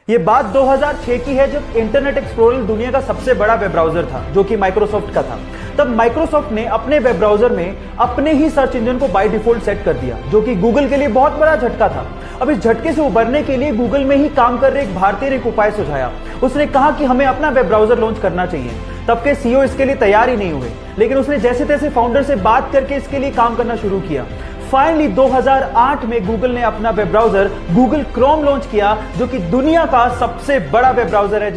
ये बात 2006 की है जब इंटरनेट एक्सप्लोरर दुनिया का सबसे बड़ा वेब ब्राउजर था जो कि माइक्रोसॉफ्ट का था। तब माइक्रोसॉफ्ट ने अपने वेब ब्राउजर में अपने ही सर्च इंजन को बाय डिफॉल्ट सेट कर दिया, जो कि गूगल के लिए बहुत बड़ा झटका था। अब इस झटके से उबरने के लिए गूगल में ही काम कर रहे एक भारतीय ने एक उपाय सुझाया। उसने कहा कि हमें अपना वेब ब्राउजर लॉन्च करना चाहिए। तब के सीईओ इसके लिए तैयार ही नहीं हुए, लेकिन उसने जैसे तैसे फाउंडर से बात करके इसके लिए काम करना शुरू किया। फाइनली 2008 में गूगल ने अपना web browser Google Chrome launch किया, जो कि दुनिया का सबसे बड़ा वेब ब्राउजर है।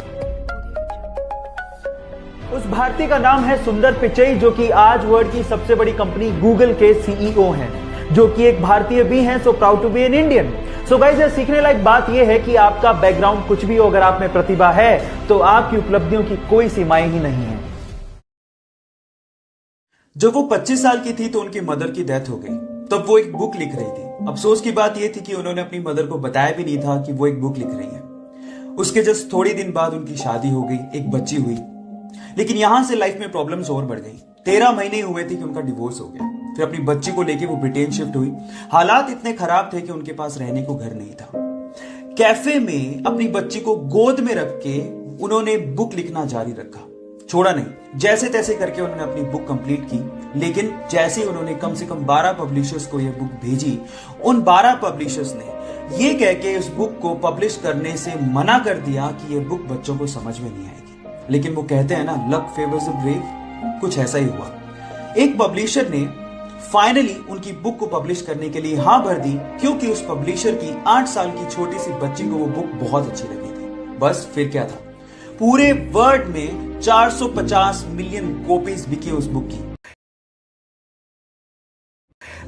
उस भारतीय का नाम है सुंदर पिचई, जो कि आज वर्ल्ड की सबसे बड़ी कंपनी गूगल के सीईओ हैं, जो कि एक भारतीय भी हैं। So proud to be an Indian. So guys, ये सीखने लायक बात यह है कि आपका बैकग्राउंड कुछ भी हो, अगर आप में प्रतिभा है तो आपकी उपलब्धियों की कोई सीमाएं ही नहीं है। जब वो 25 साल की थी तो उनकी मदर की डेथ हो गई। तब वो एक बुक लिख रही थी। अफसोस की बात यह थी कि उन्होंने अपनी मदर को बताया भी नहीं था कि वो एक बुक लिख रही है। उसके जस्ट थोड़ी दिन बाद उनकी शादी हो गई, एक बच्ची हुई। लेकिन यहां से लाइफ में प्रॉब्लम्स और बढ़ गई। 13 महीने हुए थे कि उनका डिवोर्स हो गया। फिर अपनी बच्ची को लेके वो ब्रिटेन शिफ्ट हुई। हालात इतने खराब थे कि उनके पास रहने को घर नहीं था। कैफे में अपनी बच्ची को गोद में रख के उन्होंने बुक लिखना जारी रखा, छोड़ा नहीं। जैसे तैसे करके उन्होंने अपनी बुक कंप्लीट की। लेकिन जैसे ही उन्होंने कम से कम 12 पब्लिशर्स को यह बुक भेजी, उन 12 पब्लिशर्स ने यह कह के इस बुक को पब्लिश करने से मना कर दिया कि यह बुक बच्चों को समझ में नहीं आएगी। लेकिन वो कहते हैं ना, लक फेवर्स द ब्रेव। कुछ ऐसा ही हुआ। एक पब्लिशर ने फाइनली उनकी बुक को पब्लिश करने के लिए हां भर दी, क्योंकि उस पब्लिशर की 8 साल की छोटी सी बच्ची को वो बुक बहुत अच्छी लगी थी। बस फिर क्या था, पूरे वर्ल्ड में 450 मिलियन कॉपीज बिकी उस बुक की।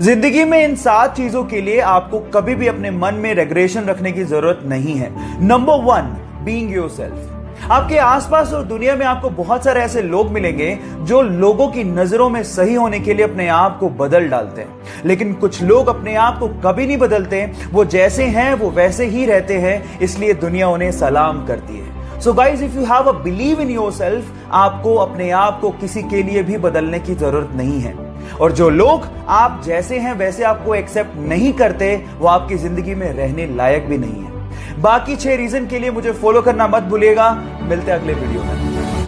जिंदगी में इन 7 चीजों के लिए आपको कभी भी अपने मन में रेग्रेशन रखने की जरूरत नहीं है। Number 1, being yourself. आपके आसपास और दुनिया में आपको बहुत सारे ऐसे लोग मिलेंगे जो लोगों की नजरों में सही होने के लिए अपने आप को बदल डालते हैं, लेकिन कुछ लोग अपने आप को कभी नहीं बदलते। वो जैसे हैं वो वैसे ही रहते हैं, इसलिए दुनिया उन्हें सलाम करती है। So guys, if you have a believe in yourself, आपको अपने आप को किसी के लिए भी बदलने की जरूरत नहीं है। और जो लोग आप जैसे हैं वैसे आपको एक्सेप्ट नहीं करते, वो आपकी जिंदगी में रहने लायक भी नहीं है। बाकी 6 रीजन के लिए मुझे फॉलो करना मत भूलिएगा। मिलते हैं अगले वीडियो में।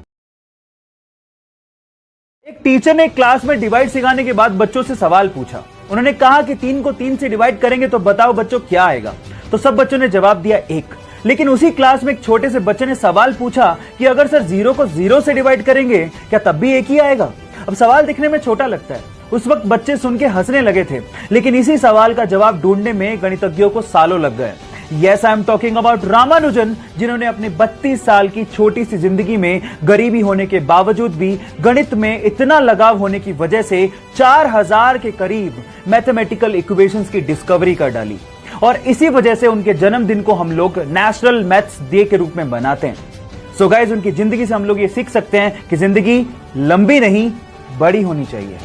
एक टीचर ने क्लास में डिवाइड सिखाने के बाद बच्चों से सवाल पूछा। उन्होंने कहा कि 3 को 3 से डिवाइड करेंगे तो बताओ बच्चों क्या आएगा। तो सब बच्चों ने जवाब दिया 1। लेकिन उसी क्लास में एक छोटे से बच्चे ने सवाल पूछा कि अगर सर 0 को 0 से डिवाइड करेंगे क्या तब भी 1 ही आएगा। अब सवाल दिखने में छोटा लगता है, उस वक्त बच्चे सुन के हंसने लगे थे, लेकिन इसी सवाल का जवाब ढूंढने में गणितज्ञों को सालों लग गए। Yes, I am talking about Ramanujan, जिन्होंने अपनी 32 साल की छोटी सी जिंदगी में गरीबी होने के बावजूद भी गणित में इतना लगाव होने की वजह से 4000 के करीब मैथमेटिकल इक्वेशंस की डिस्कवरी कर डाली। और इसी वजह से उनके जन्मदिन को हम लोग नेशनल मैथ्स डे के रूप में मनाते हैं। सो गाइस, उनकी जिंदगी से हम लोग ये सीख सकते हैं कि जिंदगी लंबी नहीं बड़ी होनी चाहिए।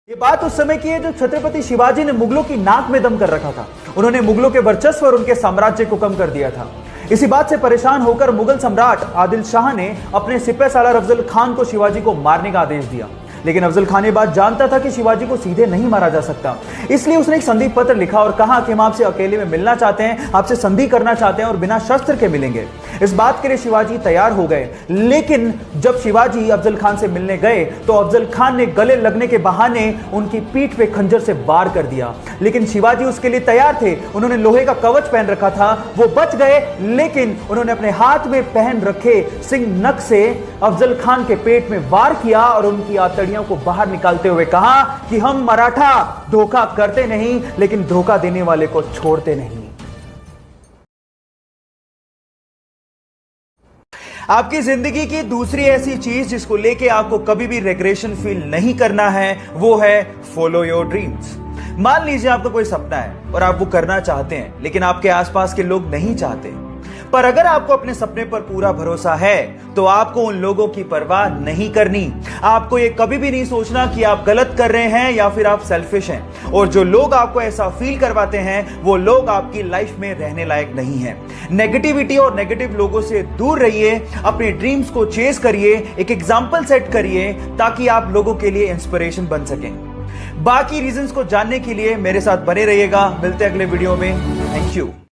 ये बात उस समय की है जब छत्रपति शिवाजी ने मुगलों की नाक में दम कर रखा था। उन्होंने मुगलों के वर्चस्व और उनके साम्राज्य को कम कर दिया था। इसी बात से परेशान होकर मुगल सम्राट आदिल शाह ने अपने सिपह सालार अफजल खान को शिवाजी को मारने का आदेश दिया। लेकिन अफजल खान ये बात जानता था कि शिवाजी को सीधे नहीं मारा जा सकता, इसलिए उसने एक संधि पत्र लिखा और कहा कि हम आपसे अकेले में मिलना चाहते हैं, आपसे संधि करना चाहते हैं और बिना शस्त्र के मिलेंगे। इस बात के लिए शिवाजी तैयार हो गए। लेकिन जब शिवाजी अफजल खान से मिलने गए तो अफजल खान ने गले लगने के बहाने उनकी पीठ पे खंजर से वार कर दिया। लेकिन शिवाजी उसके लिए तैयार थे। उन्होंने लोहे का कवच पहन रखा था, वो बच गए। लेकिन उन्होंने अपने हाथ में पहन रखे सिंह नख से अफजल खान के पेट में वार किया और उनकी आंतड़ियों को बाहर निकालते हुए कहा कि हम मराठा धोखा करते नहीं, लेकिन धोखा देने वाले को छोड़ते नहीं। आपकी जिंदगी की दूसरी ऐसी चीज जिसको लेके आपको कभी भी रेग्रेशन फील नहीं करना है, वो है फॉलो योर ड्रीम्स। मान लीजिए आपका कोई सपना है और आप वो करना चाहते हैं, लेकिन आपके आसपास के लोग नहीं चाहते। पर अगर आपको अपने सपने पर पूरा भरोसा है तो आपको उन लोगों की परवाह नहीं करनी। आपको ये कभी भी नहीं सोचना कि आप गलत कर रहे हैं या फिर आप सेल्फिश हैं। और जो लोग आपको ऐसा फील करवाते हैं वो लोग आपकी लाइफ में रहने लायक नहीं है। नेगेटिविटी और नेगेटिव लोगों से दूर रहिए, अपने ड्रीम्स को चेस करिए, एक एग्जाम्पल सेट करिए ताकि आप लोगों के लिए इंस्पिरेशन बन सकें। बाकी रीजंस को जानने के लिए मेरे साथ बने रहिएगा। मिलते हैं अगले वीडियो में। Thank you.